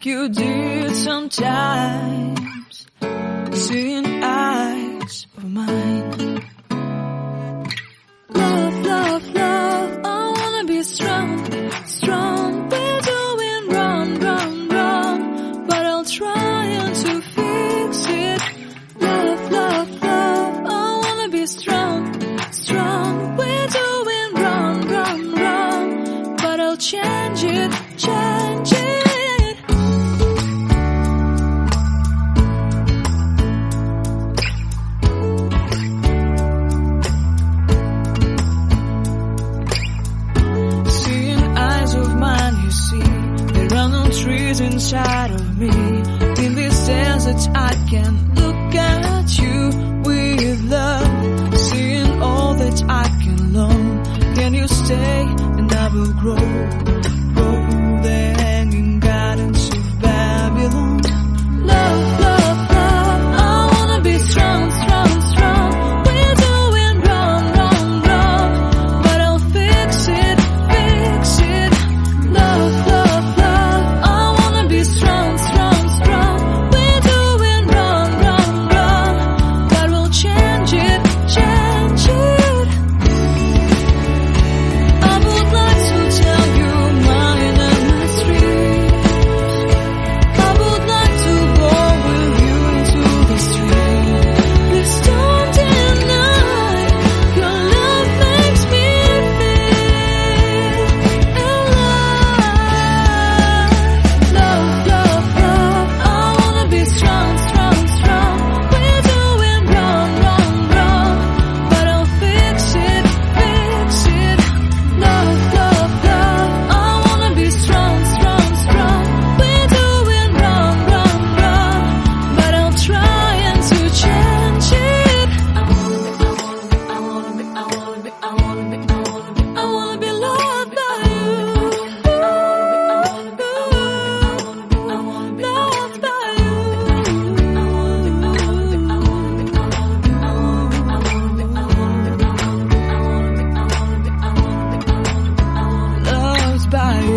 like you did sometimes, seeing eyes of mine. Love, love, love, I wanna be strong, strong. We're doing wrong, wrong, wrong, but I'll try to fix it. Love, love, love, I wanna be strong, strong. We're doing wrong, wrong, wrong, but I'll change it, change it. Trees inside of me. In this desert I can look at you with love, seeing all that I can learn. Can you stay and I will grow the hanging gardens of Babylon. Love, love, love, I wanna be strong, strong, strong. We're doing wrong, wrong, wrong, but I'll fix it, fix it. Love, love, strong, strong, strong. We're doing wrong, wrong, wrong, but we'll change it, change it. I would like to tell you mine and my street. I would like to go with you to the street. Please don't deny, your love makes me feel alive. Love, love, love, I wanna be strong, strong, strong. We're doing wrong, wrong, wrong, but I'll fix it, fix it. Love, love, love, I wanna be strong, strong, strong. We're doing wrong, wrong, wrong, but I'll try to change it. I wanna be loved by you. Loved by you. Loved by you.